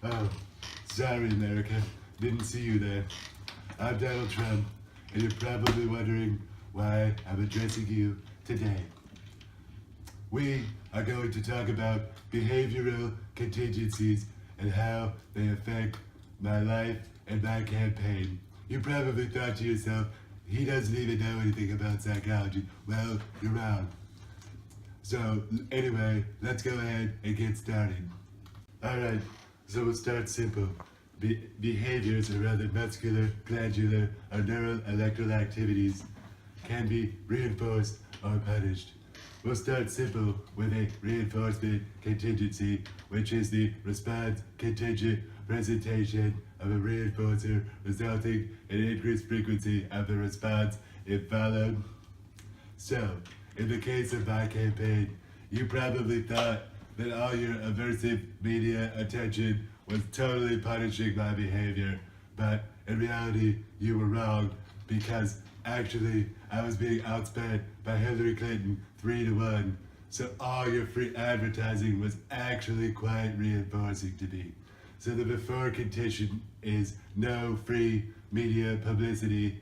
Oh, sorry, America. Didn't see you there. I'm Donald Trump, and you're probably wondering why I'm addressing you today. We are going to talk about behavioral contingencies and how they affect my life and my campaign. You probably thought to yourself, he doesn't even know anything about psychology. Well, you're wrong. So, anyway, let's go ahead and get started. Alright, so we'll start simple. Behaviors or rather muscular, glandular, or neural electrical activities can be reinforced or punished. We'll start simple with a reinforcement contingency, which is the response contingent presentation of a reinforcer resulting in increased frequency of the response if followed. So, in the case of my campaign, you probably thought that all your aversive media attention was totally punishing my behavior, but in reality, you were wrong because actually I was being outspent by Hillary Clinton 3-1. So all your free advertising was actually quite reinforcing to me. So the before condition is no free media publicity.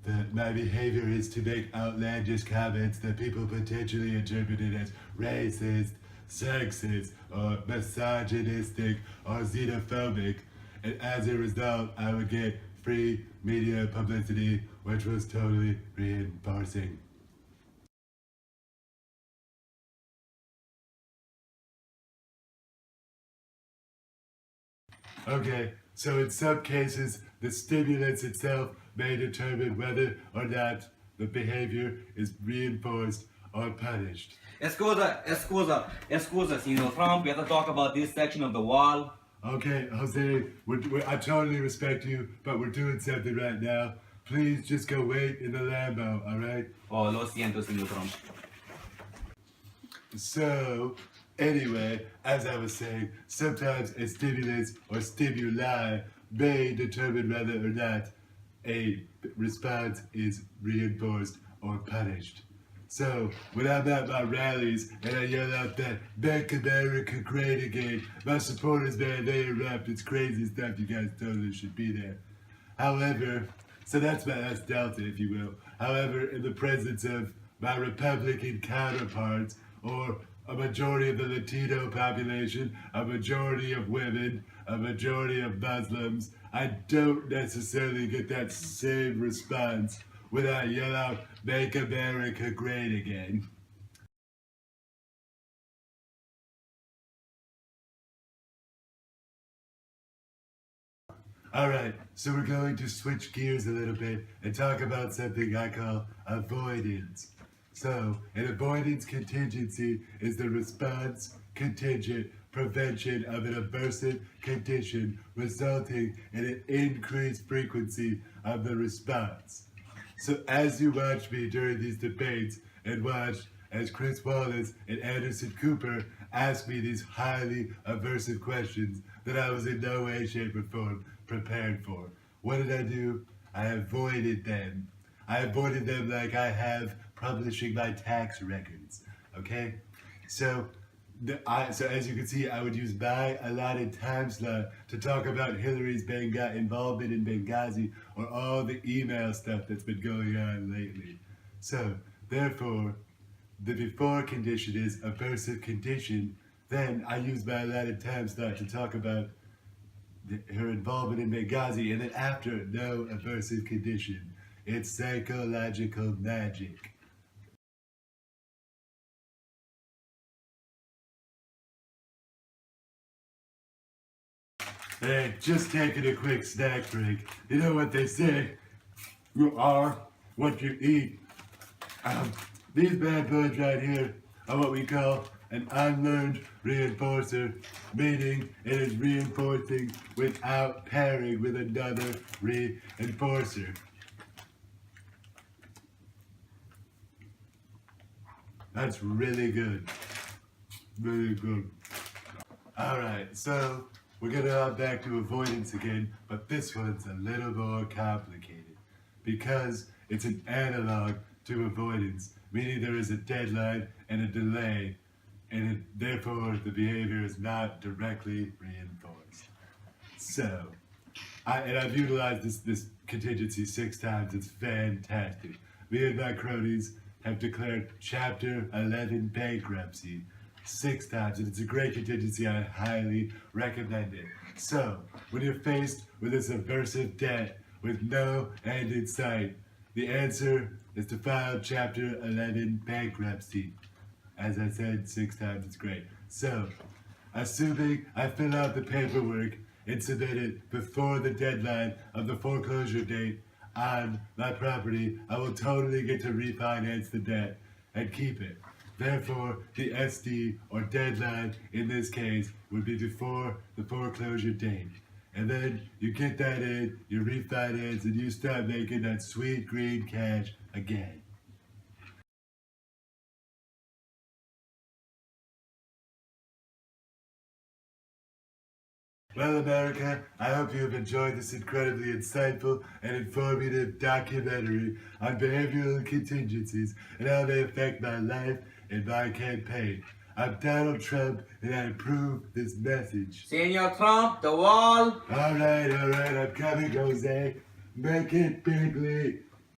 That my behavior is to make outlandish comments that people potentially interpreted as racist, sexist, or misogynistic, or xenophobic, and as a result, I would get free media publicity, which was totally reinforcing. Okay, so in some cases, the stimulus itself may determine whether or not the behavior is reinforced or punished. Excuse us, Trump, we have to talk about this section of the wall. Okay, Jose, I totally respect you, but we're doing something right now. Please just go wait in the Lambo, alright? Oh, lo siento, Señor Trump. So, anyway, as I was saying, sometimes a stimulus or stimuli may determine whether or not a response is reinforced or punished. So, when I'm at my rallies and I yell out that "Make America Great Again," my supporters, man, they erupt. It's crazy stuff. You guys totally should be there. However, so that's Delta, if you will. However, in the presence of my Republican counterparts, or a majority of the Latino population, a majority of women, a majority of Muslims, I don't necessarily get that same response when I yell out, "Make America Great Again." Alright, so we're going to switch gears a little bit and talk about something I call avoidance. So, an avoidance contingency is the response contingent prevention of an aversive condition resulting in an increased frequency of the response. So as you watch me during these debates and watch as Chris Wallace and Anderson Cooper ask me these highly aversive questions that I was in no way, shape, or form prepared for, what did I do? I avoided them. I avoided them like I have publishing my tax records, okay? So as you can see, I would use my allotted time slot to talk about Hillary's involvement in Benghazi or all the email stuff that's been going on lately. So, therefore, the before condition is aversive condition. Then I use my allotted time slot to talk about her involvement in Benghazi, and then after, no aversive condition. It's psychological magic. Hey, just taking a quick snack break. You know what they say? You are what you eat. These bad boys right here are what we call an unlearned reinforcer, meaning it is reinforcing without pairing with another reinforcer. That's really good. Really good. Alright, so we're gonna hop back to avoidance again, but this one's a little more complicated because it's an analog to avoidance, meaning there is a deadline and a delay, and therefore the behavior is not directly reinforced. So, I've utilized this contingency 6 times. It's fantastic. Me and my cronies have declared Chapter 11 bankruptcy 6 times, and it's a great contingency. I highly recommend it. So, when you're faced with a subversive debt with no end in sight, the answer is to file Chapter 11 bankruptcy. As I said 6 times, it's great. So, assuming I fill out the paperwork and submit it before the deadline of the foreclosure date on my property, I will totally get to refinance the debt and keep it. Therefore, the SD or deadline in this case would be before the foreclosure date. And then you get that in, you refinance, and you start making that sweet green cash again. Well, America, I hope you have enjoyed this incredibly insightful and informative documentary on behavioral contingencies and how they affect my life and my campaign. I'm Donald Trump, and I approve this message. Senor Trump, the wall. All right, I'm coming, Jose. Make it bigly.